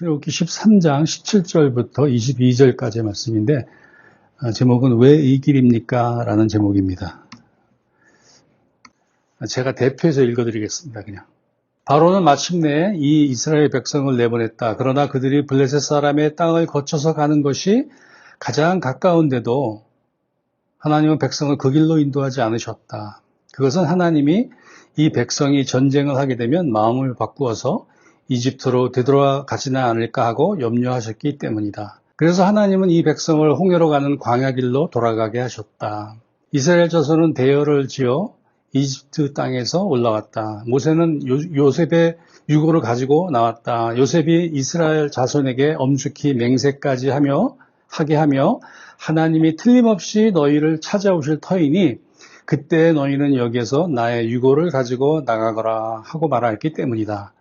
출애굽기 13장 17절부터 22절까지의 말씀인데 제목은 왜 이 길입니까? 라는 제목입니다. 제가 대표해서 읽어드리겠습니다. 그냥. 바로는 마침내 이 이스라엘 백성을 내보냈다. 그러나 그들이 블레셋 사람의 땅을 거쳐서 가는 것이 가장 가까운데도 하나님은 백성을 그 길로 인도하지 않으셨다. 그것은 하나님이 이 백성이 전쟁을 하게 되면 마음을 바꾸어서 이집트로 되돌아가지는 않을까 하고 염려하셨기 때문이다. 그래서 하나님은 이 백성을 홍해로 가는 광야길로 돌아가게 하셨다. 이스라엘 자손은 대열을 지어 이집트 땅에서 올라왔다. 모세는 요셉의 유고를 가지고 나왔다. 요셉이 이스라엘 자손에게 엄숙히 맹세까지 하게 하며 하나님이 틀림없이 너희를 찾아오실 터이니 그때 너희는 여기에서 나의 유고를 가지고 나가거라 하고 말했기 때문이다.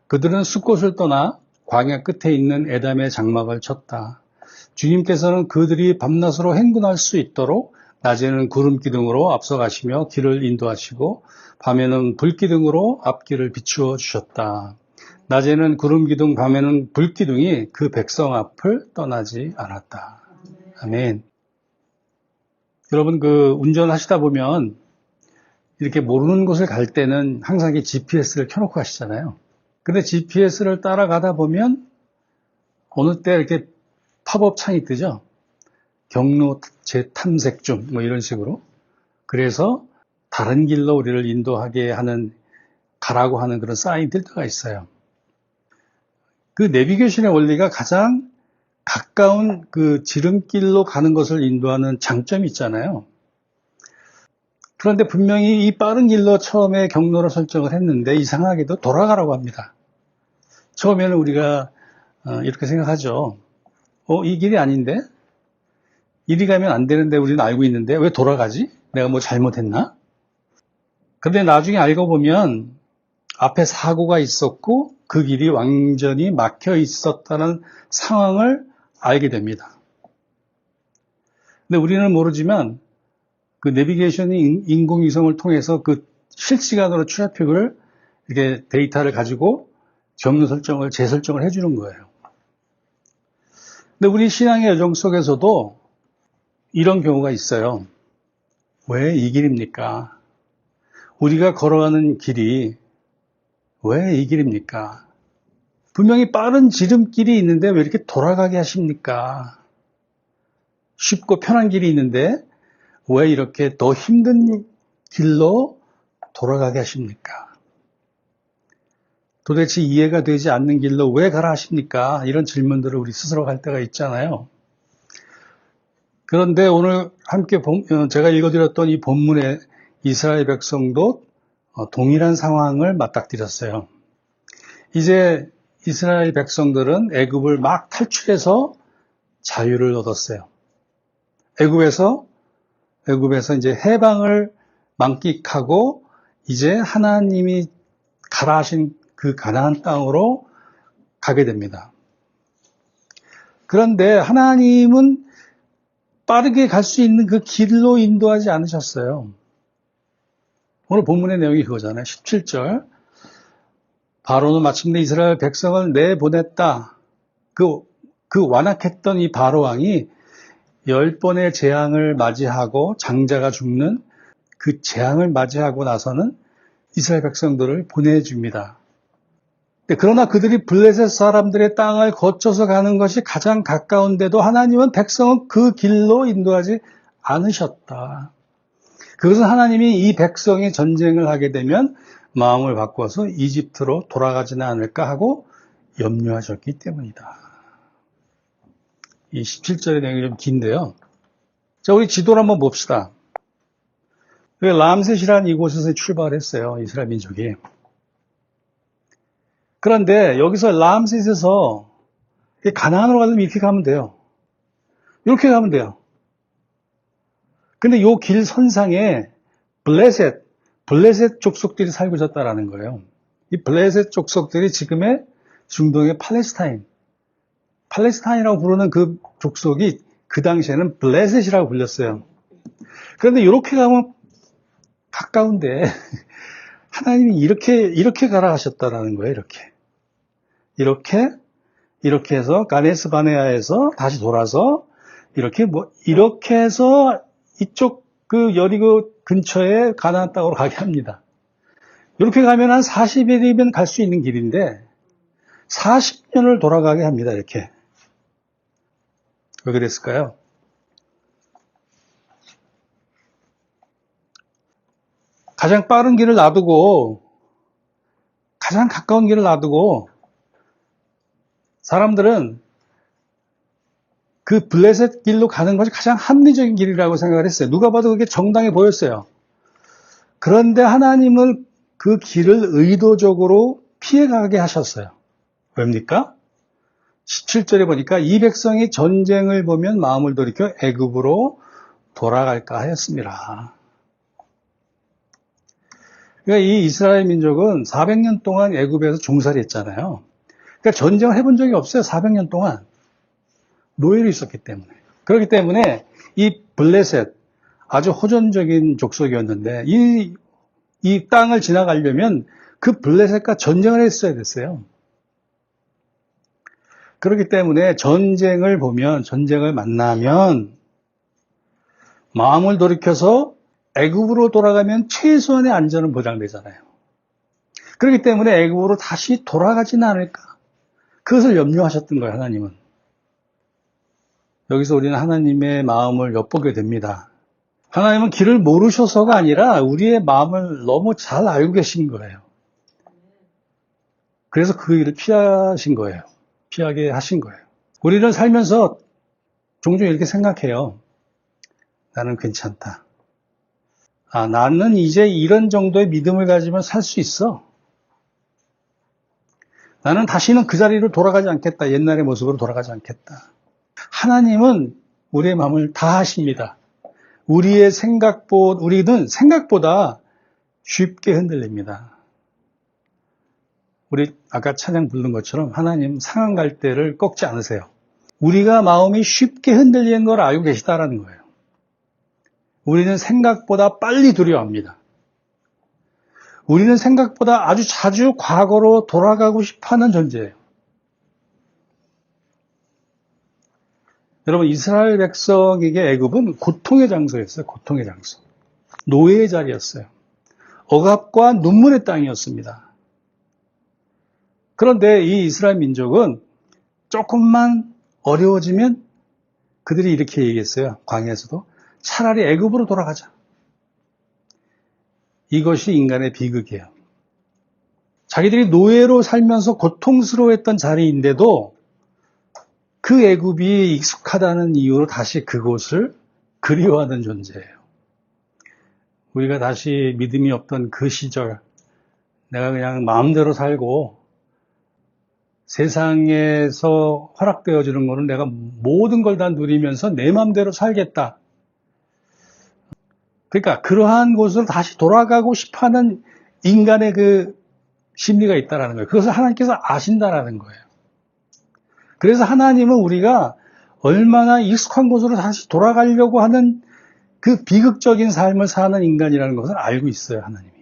그들은 숫곳을 떠나 광야 끝에 있는 에담의 장막을 쳤다. 주님께서는 그들이 밤낮으로 행군할 수 있도록 낮에는 구름 기둥으로 앞서가시며 길을 인도하시고 밤에는 불 기둥으로 앞길을 비추어 주셨다. 낮에는 구름 기둥, 밤에는 불 기둥이 그 백성 앞을 떠나지 않았다. 아멘. 여러분 운전하시다 보면 이렇게 모르는 곳을 갈 때는 항상 GPS를 켜놓고 가시잖아요. 근데 GPS를 따라가다 보면 어느 때 이렇게 팝업 창이 뜨죠. 경로 재탐색 중 이런 식으로. 그래서 다른 길로 우리를 인도하게 하는 가라고 하는 그런 사인이 뜰 때가 있어요. 그 내비게이션의 원리가 가장 가까운 그 지름길로 가는 것을 인도하는 장점이 있잖아요. 그런데 분명히 이 빠른 길로 처음에 경로를 설정을 했는데 이상하게도 돌아가라고 합니다. 처음에는 우리가 이렇게 생각하죠. 이 길이 아닌데? 이리 가면 안 되는데 우리는 알고 있는데 왜 돌아가지? 내가 뭐 잘못했나? 그런데 나중에 알고 보면 앞에 사고가 있었고 그 길이 완전히 막혀 있었다는 상황을 알게 됩니다. 근데 우리는 모르지만 그 내비게이션이 인공위성을 통해서 그 실시간으로 트래픽을 이렇게 데이터를 가지고 경로 설정을 재설정을 해주는 거예요. 근데 우리 신앙의 여정 속에서도 이런 경우가 있어요. 왜 이 길입니까? 우리가 걸어가는 길이 왜 이 길입니까? 분명히 빠른 지름길이 있는데 왜 이렇게 돌아가게 하십니까? 쉽고 편한 길이 있는데 왜 이렇게 더 힘든 길로 돌아가게 하십니까? 도대체 이해가 되지 않는 길로 왜 가라 하십니까? 이런 질문들을 우리 스스로 할 때가 있잖아요. 그런데 오늘 함께 제가 읽어드렸던 이 본문의 이스라엘 백성도 동일한 상황을 맞닥뜨렸어요. 이제 이스라엘 백성들은 애굽을 막 탈출해서 자유를 얻었어요. 애굽에서 이제 해방을 만끽하고 이제 하나님이 가라 하신 그 가나안 땅으로 가게 됩니다. 그런데 하나님은 빠르게 갈 수 있는 그 길로 인도하지 않으셨어요. 오늘 본문의 내용이 그거잖아요. 17절. 바로는 마침내 이스라엘 백성을 내보냈다. 그 완악했던 이 바로 왕이 10번의 재앙을 맞이하고 장자가 죽는 그 재앙을 맞이하고 나서는 이스라엘 백성들을 보내줍니다. 그러나 그들이 블레셋 사람들의 땅을 거쳐서 가는 것이 가장 가까운데도 하나님은 백성은 그 길로 인도하지 않으셨다. 그것은 하나님이 이 백성이 전쟁을 하게 되면 마음을 바꿔서 이집트로 돌아가지는 않을까 하고 염려하셨기 때문이다. 이 17절의 내용이 좀 긴데요. 자, 우리 지도를 한번 봅시다. 람셋이라는 이곳에서 출발했어요. 이스라엘 민족이. 그런데 여기서 람셋에서 가나안으로 가려면 이렇게 가면 돼요. 이렇게 가면 돼요. 근데 요 길 선상에 블레셋 족속들이 살고 있었다라는 거예요. 이 블레셋 족속들이 지금의 중동의 팔레스타인이라고 부르는 그 족속이 그 당시에는 블레셋이라고 불렸어요. 그런데 이렇게 가면 가까운데 하나님이 이렇게 가라 하셨다라는 거예요. 이렇게 이렇게 해서 가데스 바네아에서 다시 돌아서 이렇게 해서 이쪽 그 여리고 근처에 가나안 땅으로 가게 합니다. 이렇게 가면 한 40일이면 갈 수 있는 길인데 40년을 돌아가게 합니다. 이렇게. 왜 그랬을까요? 가장 빠른 길을 놔두고 가장 가까운 길을 놔두고 사람들은 그 블레셋 길로 가는 것이 가장 합리적인 길이라고 생각을 했어요. 누가 봐도 그게 정당해 보였어요. 그런데 하나님은 그 길을 의도적으로 피해가게 하셨어요. 왜입니까? 17절에 보니까 이 백성이 전쟁을 보면 마음을 돌이켜 애굽으로 돌아갈까 하였습니다. 그러니까 이 이스라엘 민족은 400년 동안 애굽에서 종살이 했잖아요. 그러니까 전쟁을 해본 적이 없어요. 400년 동안. 노예로 있었기 때문에. 그렇기 때문에 이 블레셋, 아주 호전적인 족속이었는데 이 땅을 지나가려면 그 블레셋과 전쟁을 했어야 됐어요. 그렇기 때문에 전쟁을 만나면 마음을 돌이켜서 애굽으로 돌아가면 최소한의 안전은 보장되잖아요. 그렇기 때문에 애굽으로 다시 돌아가지는 않을까. 그것을 염려하셨던 거예요, 하나님은. 여기서 우리는 하나님의 마음을 엿보게 됩니다. 하나님은 길을 모르셔서가 아니라 우리의 마음을 너무 잘 알고 계신 거예요. 그래서 그 일을 피하신 거예요. 피하게 하신 거예요. 우리는 살면서 종종 이렇게 생각해요. 나는 괜찮다. 나는 이제 이런 정도의 믿음을 가지면 살 수 있어. 나는 다시는 그 자리로 돌아가지 않겠다. 옛날의 모습으로 돌아가지 않겠다. 하나님은 우리의 마음을 다 아십니다. 우리는 생각보다 쉽게 흔들립니다. 우리 아까 찬양 부른 것처럼 하나님 상한 갈대를 꺾지 않으세요. 우리가 마음이 쉽게 흔들리는 걸 알고 계시다라는 거예요. 우리는 생각보다 빨리 두려워합니다. 우리는 생각보다 아주 자주 과거로 돌아가고 싶어하는 존재예요. 여러분, 이스라엘 백성에게 애굽은 고통의 장소였어요. 고통의 장소. 노예의 자리였어요. 억압과 눈물의 땅이었습니다. 그런데 이 이스라엘 민족은 조금만 어려워지면 그들이 이렇게 얘기했어요. 광야에서도 차라리 애굽으로 돌아가자. 이것이 인간의 비극이에요. 자기들이 노예로 살면서 고통스러워했던 자리인데도 그 애굽이 익숙하다는 이유로 다시 그곳을 그리워하는 존재예요. 우리가 다시 믿음이 없던 그 시절, 내가 그냥 마음대로 살고 세상에서 허락되어지는 거는 내가 모든 걸 다 누리면서 내 마음대로 살겠다. 그러니까 그러한 곳으로 다시 돌아가고 싶어하는 인간의 그 심리가 있다는 거예요. 그것을 하나님께서 아신다라는 거예요. 그래서 하나님은 우리가 얼마나 익숙한 곳으로 다시 돌아가려고 하는 그 비극적인 삶을 사는 인간이라는 것을 알고 있어요, 하나님이.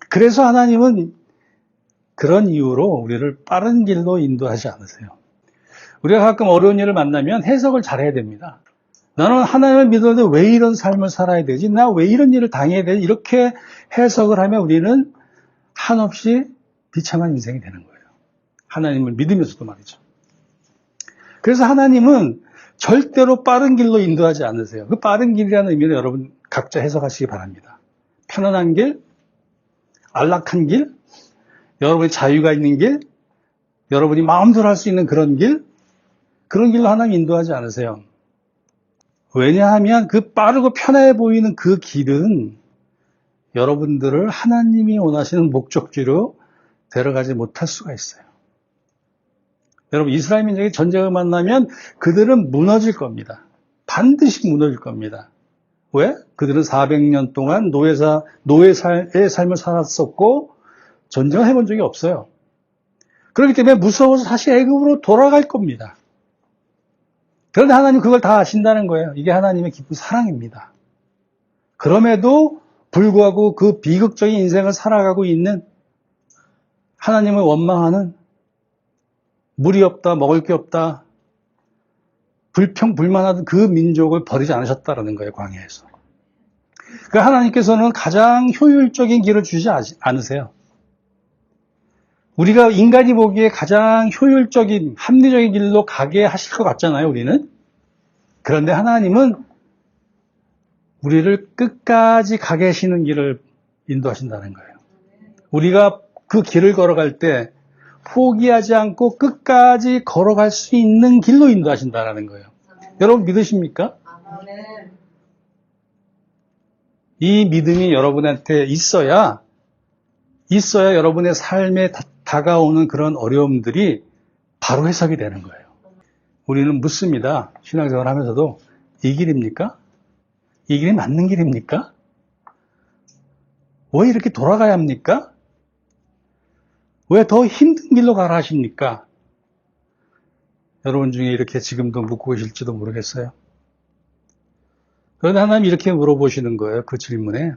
그래서 하나님은 그런 이유로 우리를 빠른 길로 인도하지 않으세요. 우리가 가끔 어려운 일을 만나면 해석을 잘해야 됩니다. 나는 하나님을 믿었는데 왜 이런 삶을 살아야 되지? 나 왜 이런 일을 당해야 되지? 이렇게 해석을 하면 우리는 한없이 비참한 인생이 되는 거예요. 하나님을 믿으면서도 말이죠. 그래서 하나님은 절대로 빠른 길로 인도하지 않으세요. 그 빠른 길이라는 의미는 여러분 각자 해석하시기 바랍니다. 편안한 길, 안락한 길, 여러분의 자유가 있는 길, 여러분이 마음대로 할 수 있는 그런 길로 하나님 인도하지 않으세요. 왜냐하면 그 빠르고 편해 보이는 그 길은 여러분들을 하나님이 원하시는 목적지로 데려가지 못할 수가 있어요. 여러분, 이스라엘 민족이 전쟁을 만나면 그들은 무너질 겁니다. 반드시 무너질 겁니다. 왜? 그들은 400년 동안 노예의 삶을 살았었고 전쟁을 해본 적이 없어요. 그렇기 때문에 무서워서 다시 애굽으로 돌아갈 겁니다. 그런데 하나님 그걸 다 아신다는 거예요. 이게 하나님의 깊은 사랑입니다. 그럼에도 불구하고 그 비극적인 인생을 살아가고 있는 하나님을 원망하는 물이 없다, 먹을 게 없다, 불평불만하던 그 민족을 버리지 않으셨다라는 거예요, 광야에서. 그러니까 하나님께서는 가장 효율적인 길을 주지 않으세요. 우리가 인간이 보기에 가장 효율적인, 합리적인 길로 가게 하실 것 같잖아요, 우리는. 그런데 하나님은 우리를 끝까지 가게 하시는 길을 인도하신다는 거예요. 우리가 그 길을 걸어갈 때 포기하지 않고 끝까지 걸어갈 수 있는 길로 인도하신다는 거예요. 여러분 믿으십니까? 이 믿음이 여러분한테 있어야 여러분의 삶에 다가오는 그런 어려움들이 바로 해석이 되는 거예요. 우리는 묻습니다. 신앙생활 하면서도 이 길입니까? 이 길이 맞는 길입니까? 왜 이렇게 돌아가야 합니까? 왜 더 힘든 길로 가라 하십니까? 여러분 중에 이렇게 지금도 묻고 계실지도 모르겠어요. 그런데 하나님이 이렇게 물어보시는 거예요. 그 질문에.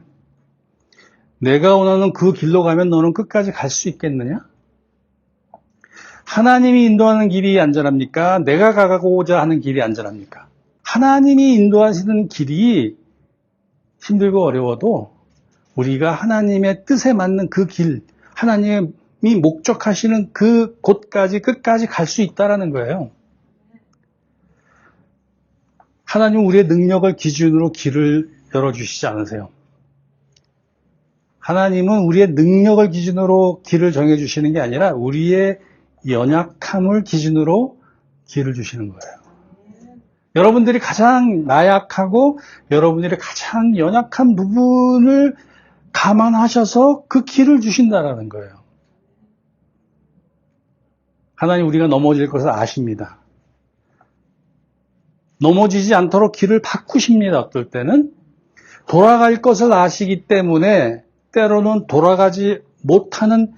내가 원하는 그 길로 가면 너는 끝까지 갈 수 있겠느냐? 하나님이 인도하는 길이 안전합니까? 내가 가고자 하는 길이 안전합니까? 하나님이 인도하시는 길이 힘들고 어려워도 우리가 하나님의 뜻에 맞는 그 길, 하나님이 목적하시는 그 곳까지 끝까지 갈 수 있다는 거예요. 하나님은 우리의 능력을 기준으로 길을 열어주시지 않으세요. 하나님은 우리의 능력을 기준으로 길을 정해주시는 게 아니라 우리의 연약함을 기준으로 길을 주시는 거예요. 여러분들이 가장 나약하고 여러분들이 가장 연약한 부분을 감안하셔서 그 길을 주신다는 거예요. 하나님 우리가 넘어질 것을 아십니다. 넘어지지 않도록 길을 바꾸십니다. 어떨 때는 돌아갈 것을 아시기 때문에 때로는 돌아가지 못하는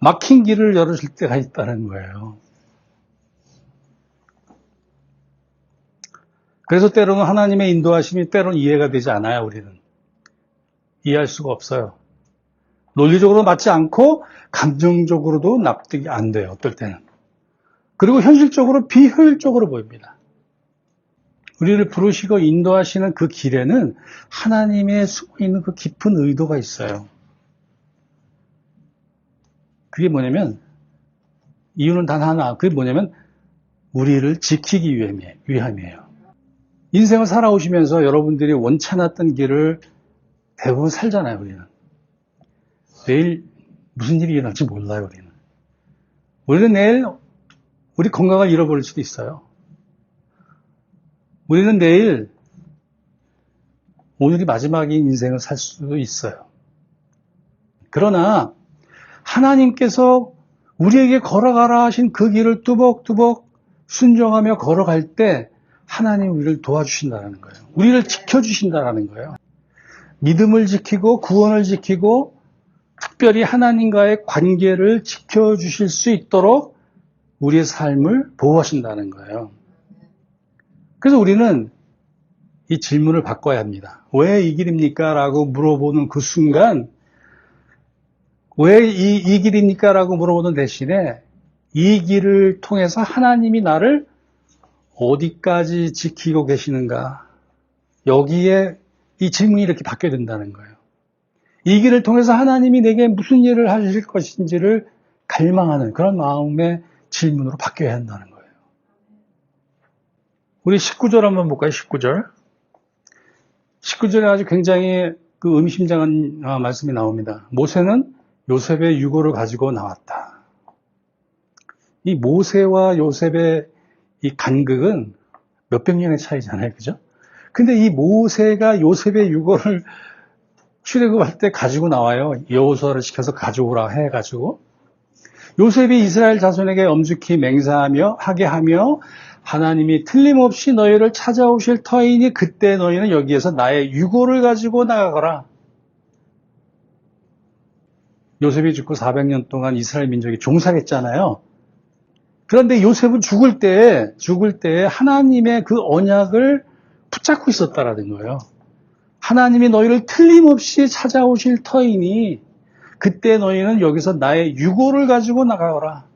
막힌 길을 열으실 때가 있다는 거예요. 그래서 때로는 하나님의 인도하심이 때로는 이해가 되지 않아요. 우리는 이해할 수가 없어요. 논리적으로 맞지 않고 감정적으로도 납득이 안 돼요. 어떨 때는. 그리고 현실적으로 비효율적으로 보입니다. 우리를 부르시고 인도하시는 그 길에는 하나님의 숨어있는 그 깊은 의도가 있어요. 그게 뭐냐면, 이유는 단 하나, 그게 뭐냐면 우리를 지키기 위함이에요. 인생을 살아오시면서 여러분들이 원치 않았던 길을 대부분 살잖아요. 우리는 내일 무슨 일이 일어날지 몰라요. 우리는 내일 우리 건강을 잃어버릴 수도 있어요. 우리는 내일 오늘이 마지막인 인생을 살 수도 있어요. 그러나 하나님께서 우리에게 걸어가라 하신 그 길을 뚜벅뚜벅 순종하며 걸어갈 때 하나님 우리를 도와주신다는 거예요. 우리를 지켜주신다는 거예요. 믿음을 지키고 구원을 지키고 특별히 하나님과의 관계를 지켜주실 수 있도록 우리의 삶을 보호하신다는 거예요. 그래서 우리는 이 질문을 바꿔야 합니다. 왜 이 길입니까? 라고 물어보는 그 순간 왜 이 길입니까? 라고 물어보는 대신에 이 길을 통해서 하나님이 나를 어디까지 지키고 계시는가? 여기에 이 질문이 이렇게 바뀌어야 된다는 거예요. 이 길을 통해서 하나님이 내게 무슨 일을 하실 것인지를 갈망하는 그런 마음의 질문으로 바뀌어야 한다는 거예요. 우리 19절 한번 볼까요? 19절. 19절에 아주 굉장히 그 의미심장한 말씀이 나옵니다. 모세는 요셉의 유고를 가지고 나왔다. 이 모세와 요셉의 이 간극은 몇백 년의 차이잖아요. 그죠? 근데 이 모세가 요셉의 유고를 출애굽할 때 가지고 나와요. 여호수아를 시켜서 가져오라 해가지고. 요셉이 이스라엘 자손에게 엄숙히 맹세하며 하게 하며 하나님이 틀림없이 너희를 찾아오실 터이니 그때 너희는 여기에서 나의 유고를 가지고 나가거라. 요셉이 죽고 400년 동안 이스라엘 민족이 종살했잖아요. 그런데 요셉은 죽을 때 하나님의 그 언약을 붙잡고 있었다라는 거예요. 하나님이 너희를 틀림없이 찾아오실 터이니 그때 너희는 여기서 나의 유고를 가지고 나가거라.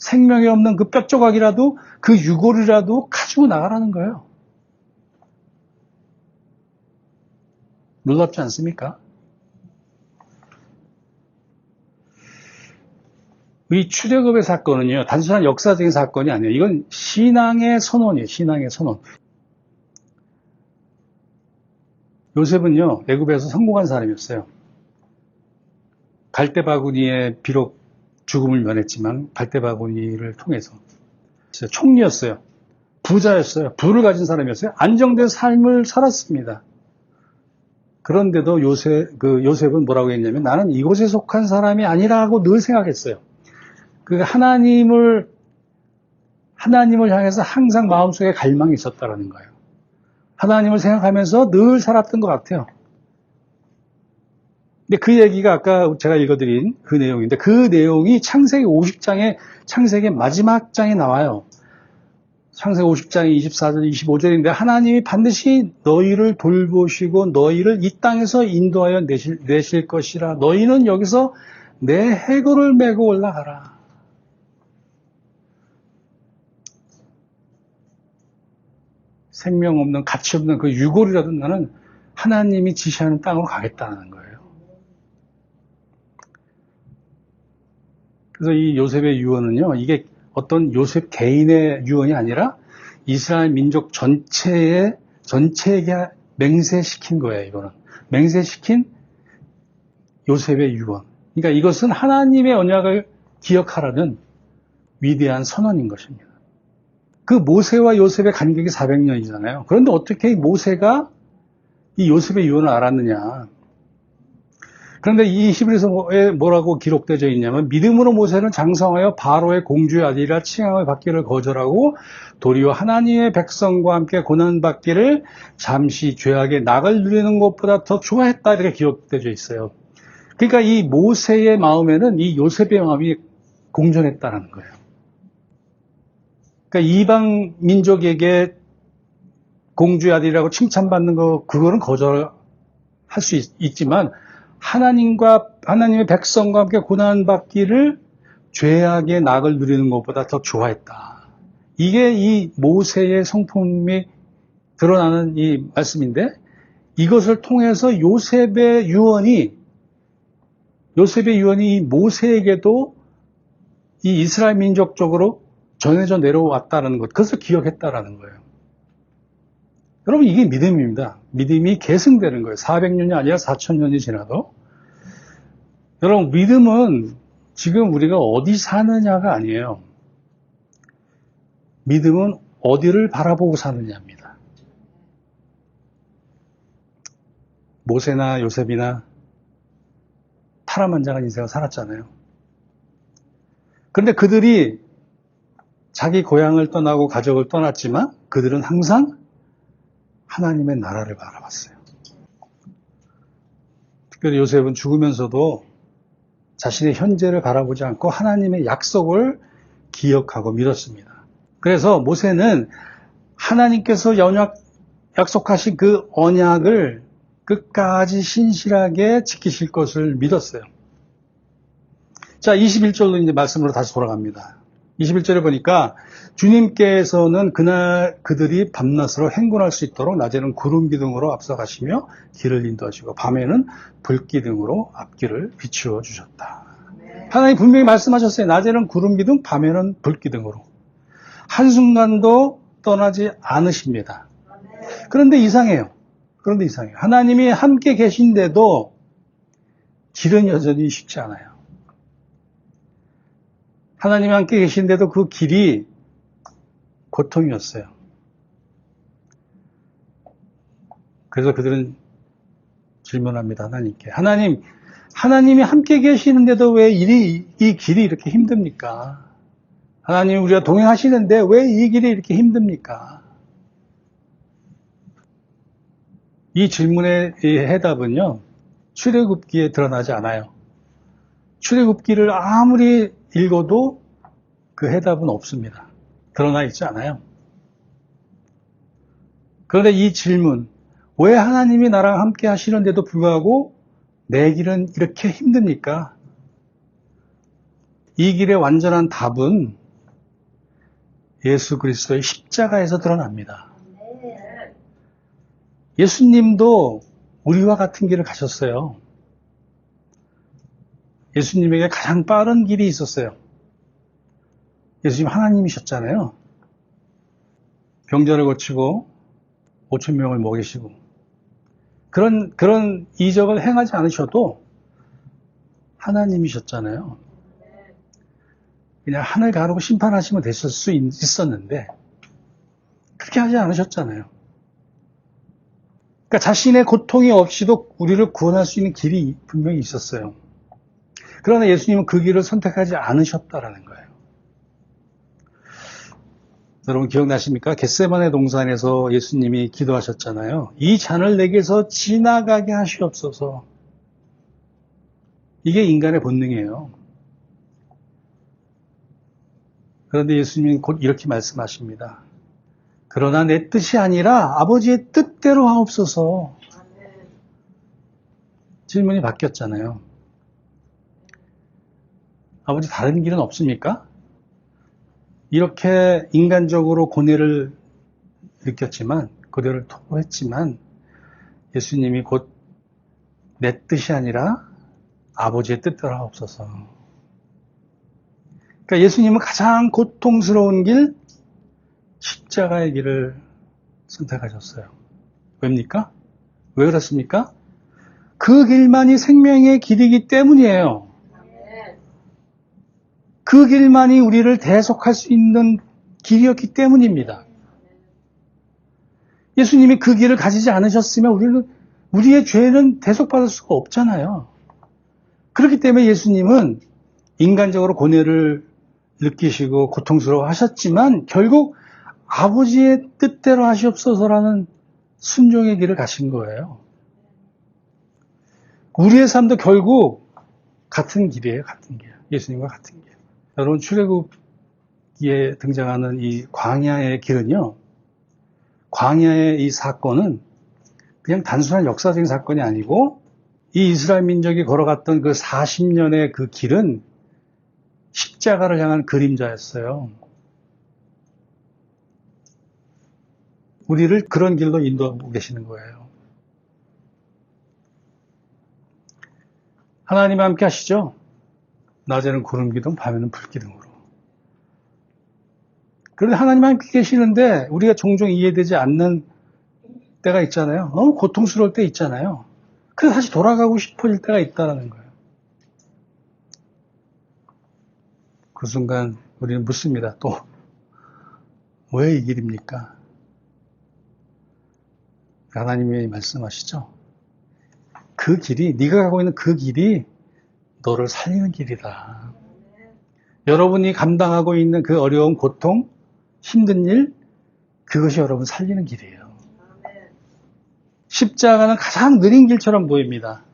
생명이 없는 그 뼈조각이라도 그 유골이라도 가지고 나가라는 거예요. 놀랍지 않습니까? 이 출애굽의 사건은요, 단순한 역사적인 사건이 아니에요. 이건 신앙의 선언이에요. 신앙의 선언. 요셉은요, 애굽에서 성공한 사람이었어요. 갈대바구니에 비록 죽음을 면했지만 갈대바구니를 통해서 총리였어요. 부자였어요. 부를 가진 사람이었어요. 안정된 삶을 살았습니다. 그런데도 요셉은 뭐라고 했냐면 나는 이곳에 속한 사람이 아니라고 늘 생각했어요. 그 하나님을 향해서 항상 마음속에 갈망이 있었다라는 거예요. 하나님을 생각하면서 늘 살았던 것 같아요. 근데 그 얘기가 아까 제가 읽어드린 그 내용인데 그 내용이 창세기 50장에 창세기 마지막 장에 나와요. 창세기 50장 24절 25절인데 하나님이 반드시 너희를 돌보시고 너희를 이 땅에서 인도하여 내실 것이라. 너희는 여기서 내 해골을 메고 올라가라. 생명 없는 가치 없는 그 유골이라도 나는 하나님이 지시하는 땅으로 가겠다는 거예요. 그래서 이 요셉의 유언은요, 이게 어떤 요셉 개인의 유언이 아니라 이스라엘 민족 전체에게 맹세시킨 거예요, 이거는. 맹세시킨 요셉의 유언. 그러니까 이것은 하나님의 언약을 기억하라는 위대한 선언인 것입니다. 그 모세와 요셉의 간격이 400년이잖아요. 그런데 어떻게 모세가 이 요셉의 유언을 알았느냐. 그런데 이 히브리서에 뭐라고 기록되어 있냐면 믿음으로 모세는 장성하여 바로의 공주의 아들이라 칭함을 받기를 거절하고 도리어 하나님의 백성과 함께 고난받기를 잠시 죄악의 낙을 누리는 것보다 더 좋아했다 이렇게 기록되어 있어요. 그러니까 이 모세의 마음에는 이 요셉의 마음이 공존했다는 거예요. 그러니까 이방 민족에게 공주의 아들이라고 칭찬받는 거 그거는 거절할 수 있지만 하나님의 백성과 함께 고난받기를 죄악의 낙을 누리는 것보다 더 좋아했다. 이게 이 모세의 성품이 드러나는 이 말씀인데 이것을 통해서 요셉의 유언이 이 모세에게도 이 이스라엘 민족 쪽으로 전해져 내려왔다는 것, 그것을 기억했다라는 거예요. 여러분 이게 믿음입니다. 믿음이 계승되는 거예요. 400년이 아니라 4000년이 지나도. 여러분 믿음은 지금 우리가 어디 사느냐가 아니에요. 믿음은 어디를 바라보고 사느냐입니다. 모세나 요셉이나 파란만장한 인생을 살았잖아요. 그런데 그들이 자기 고향을 떠나고 가족을 떠났지만 그들은 항상 하나님의 나라를 바라봤어요. 특별히 요셉은 죽으면서도 자신의 현재를 바라보지 않고 하나님의 약속을 기억하고 믿었습니다. 그래서 모세는 하나님께서 약속하신 그 언약을 끝까지 신실하게 지키실 것을 믿었어요. 자, 21절로 이제 말씀으로 다시 돌아갑니다. 21절에 보니까 주님께서는 그날 그들이 밤낮으로 행군할 수 있도록 낮에는 구름 기둥으로 앞서가시며 길을 인도하시고 밤에는 불 기둥으로 앞길을 비추어 주셨다. 하나님 분명히 말씀하셨어요. 낮에는 구름 기둥, 밤에는 불 기둥으로. 한순간도 떠나지 않으십니다. 그런데 이상해요. 하나님이 함께 계신데도 길은 여전히 쉽지 않아요. 하나님이 함께 계신데도 그 길이 고통이었어요. 그래서 그들은 질문합니다. 하나님께. 하나님이 함께 계시는데도 왜 이 길이 이렇게 힘듭니까? 하나님 우리가 동행하시는데 왜 이 길이 이렇게 힘듭니까? 이 질문의 해답은요. 출애굽기에 드러나지 않아요. 출애굽기를 아무리 읽어도 그 해답은 없습니다. 드러나 있지 않아요. 그런데 이 질문, 왜 하나님이 나랑 함께 하시는데도 불구하고 내 길은 이렇게 힘듭니까? 이 길의 완전한 답은 예수 그리스도의 십자가에서 드러납니다. 예수님도 우리와 같은 길을 가셨어요. 예수님에게 가장 빠른 길이 있었어요. 예수님 하나님이셨잖아요. 병자를 고치고 5천 명을 먹이시고 그런 이적을 행하지 않으셔도 하나님이셨잖아요. 그냥 하늘 가르고 심판하시면 됐을 수 있었는데 그렇게 하지 않으셨잖아요. 그러니까 자신의 고통이 없이도 우리를 구원할 수 있는 길이 분명히 있었어요. 그러나 예수님은 그 길을 선택하지 않으셨다라는 거예요. 여러분 기억나십니까? 겟세마네 동산에서 예수님이 기도하셨잖아요. 이 잔을 내게서 지나가게 하시옵소서. 이게 인간의 본능이에요. 그런데 예수님이 곧 이렇게 말씀하십니다. 그러나 내 뜻이 아니라 아버지의 뜻대로 하옵소서. 질문이 바뀌었잖아요. 아버지 다른 길은 없습니까? 이렇게 인간적으로 고뇌를 느꼈지만, 고뇌를 토로했지만, 예수님이 곧 내 뜻이 아니라 아버지의 뜻대로 하옵소서. 그러니까 예수님은 가장 고통스러운 길, 십자가의 길을 선택하셨어요. 왜입니까? 왜 그렇습니까? 그 길만이 생명의 길이기 때문이에요. 그 길만이 우리를 대속할 수 있는 길이었기 때문입니다. 예수님이 그 길을 가지지 않으셨으면 우리의 죄는 대속받을 수가 없잖아요. 그렇기 때문에 예수님은 인간적으로 고뇌를 느끼시고 고통스러워 하셨지만 결국 아버지의 뜻대로 하시옵소서라는 순종의 길을 가신 거예요. 우리의 삶도 결국 같은 길이에요. 같은 길. 예수님과 같은 길. 여러분 출애굽기에 등장하는 이 광야의 길은요. 광야의 이 사건은 그냥 단순한 역사적인 사건이 아니고 이 이스라엘 민족이 걸어갔던 그 40년의 그 길은 십자가를 향한 그림자였어요. 우리를 그런 길로 인도하고 계시는 거예요. 하나님 함께 하시죠? 낮에는 구름 기둥, 밤에는 불 기둥으로. 그런데 하나님 함께 계시는데 우리가 종종 이해되지 않는 때가 있잖아요. 너무 고통스러울 때 있잖아요. 그래서 다시 돌아가고 싶어질 때가 있다는 거예요. 그 순간 우리는 묻습니다. 또 왜 이 길입니까? 하나님이 말씀하시죠. 그 길이, 네가 가고 있는 그 길이 너를 살리는 길이다. 여러분이 감당하고 있는 그 어려운 고통, 힘든 일, 그것이 여러분 살리는 길이에요. 십자가는 가장 느린 길처럼 보입니다.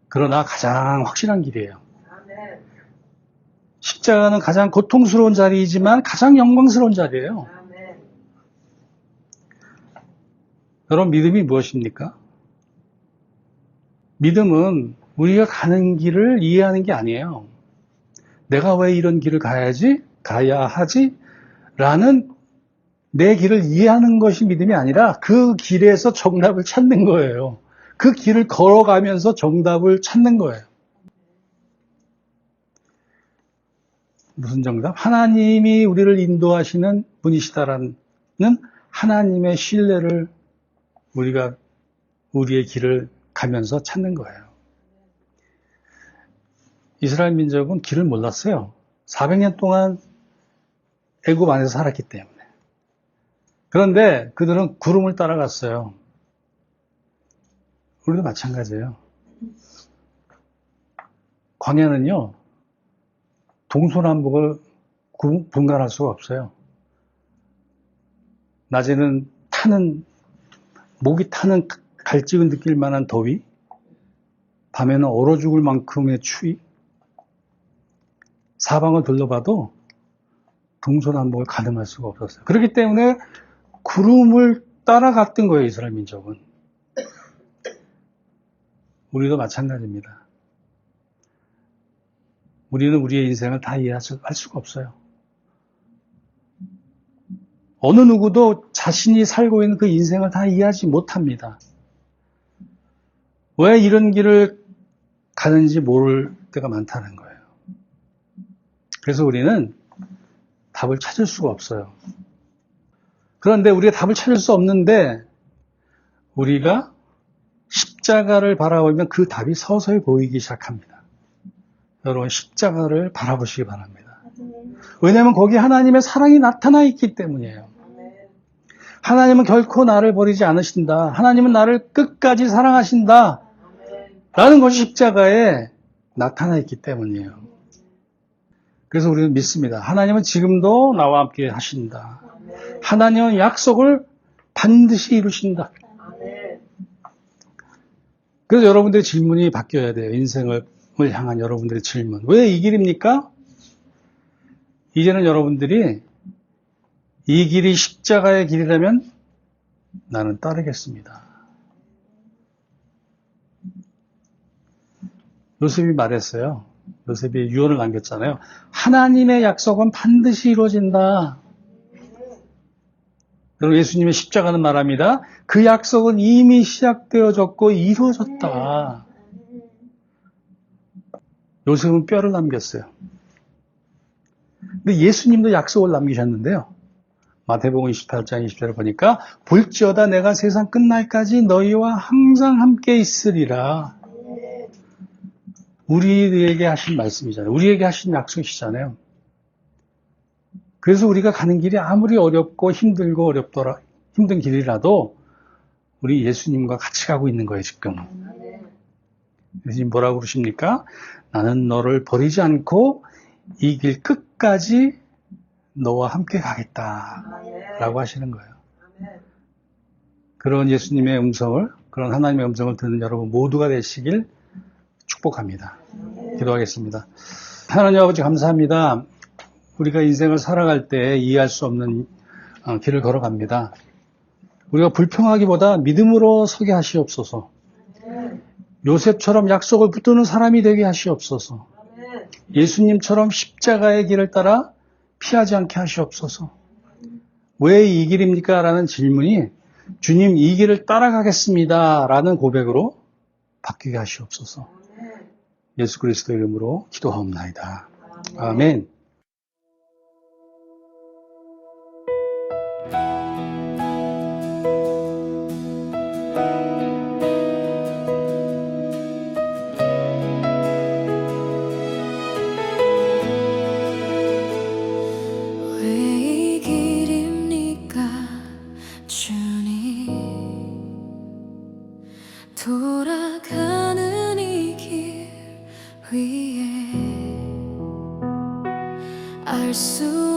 그러나 가장 확실한 길이에요. 십자가는 가장 고통스러운 자리이지만 가장 영광스러운 자리예요. 여러분 믿음이 무엇입니까? 믿음은 우리가 가는 길을 이해하는 게 아니에요. 내가 왜 이런 길을 가야 하지? 라는 내 길을 이해하는 것이 믿음이 아니라 그 길에서 정답을 찾는 거예요. 그 길을 걸어가면서 정답을 찾는 거예요. 무슨 정답? 하나님이 우리를 인도하시는 분이시다라는 하나님의 신뢰를 우리가 우리의 길을 가면서 찾는 거예요. 이스라엘 민족은 길을 몰랐어요. 400년 동안 애굽 안에서 살았기 때문에. 그런데 그들은 구름을 따라갔어요. 우리도 마찬가지예요. 광야는요, 동서남북을 분간할 수가 없어요. 낮에는 목이 타는 갈증을 느낄 만한 더위, 밤에는 얼어 죽을 만큼의 추위, 사방을 둘러봐도 동서남북을 가늠할 수가 없었어요. 그렇기 때문에 구름을 따라갔던 거예요, 이스라엘 민족은. 우리도 마찬가지입니다. 우리는 우리의 인생을 다 이해할 수가 없어요. 어느 누구도 자신이 살고 있는 그 인생을 다 이해하지 못합니다. 왜 이런 길을 가는지 모를 때가 많다는 거예요. 그래서 우리는 답을 찾을 수가 없어요. 그런데 우리가 답을 찾을 수 없는데 우리가 십자가를 바라보면 그 답이 서서히 보이기 시작합니다. 여러분 십자가를 바라보시기 바랍니다. 왜냐하면 거기 하나님의 사랑이 나타나 있기 때문이에요. 하나님은 결코 나를 버리지 않으신다. 하나님은 나를 끝까지 사랑하신다. 라는 것이 십자가에 나타나 있기 때문이에요. 그래서 우리는 믿습니다. 하나님은 지금도 나와 함께 하신다. 하나님은 약속을 반드시 이루신다. 그래서 여러분들의 질문이 바뀌어야 돼요. 인생을 향한 여러분들의 질문. 왜 이 길입니까? 이제는 여러분들이 이 길이 십자가의 길이라면 나는 따르겠습니다. 요셉이 말했어요. 요셉이 유언을 남겼잖아요. 하나님의 약속은 반드시 이루어진다. 여러분 예수님의 십자가는 말합니다. 그 약속은 이미 시작되어졌고 이루어졌다. 요셉은 뼈를 남겼어요. 근데 예수님도 약속을 남기셨는데요. 마태복음 28장 20절을 보니까 볼지어다 내가 세상 끝날까지 너희와 항상 함께 있으리라. 우리에게 하신 말씀이잖아요. 우리에게 하신 약속이시잖아요. 그래서 우리가 가는 길이 아무리 어렵고 힘들고 힘든 길이라도 우리 예수님과 같이 가고 있는 거예요, 지금. 예수님 뭐라고 그러십니까? 나는 너를 버리지 않고 이 길 끝까지 너와 함께 가겠다. 라고 하시는 거예요. 그런 예수님의 음성을, 그런 하나님의 음성을 듣는 여러분 모두가 되시길 축복합니다. 기도하겠습니다. 하나님 아버지 감사합니다. 우리가 인생을 살아갈 때 이해할 수 없는 길을 걸어갑니다. 우리가 불평하기보다 믿음으로 서게 하시옵소서. 요셉처럼 약속을 붙드는 사람이 되게 하시옵소서. 예수님처럼 십자가의 길을 따라 피하지 않게 하시옵소서. 왜 이 길입니까? 라는 질문이 주님 이 길을 따라가겠습니다. 라는 고백으로 바뀌게 하시옵소서. 예수 그리스도 이름으로 기도하옵나이다. 아멘. 돌아가는 이 길 위에 알 수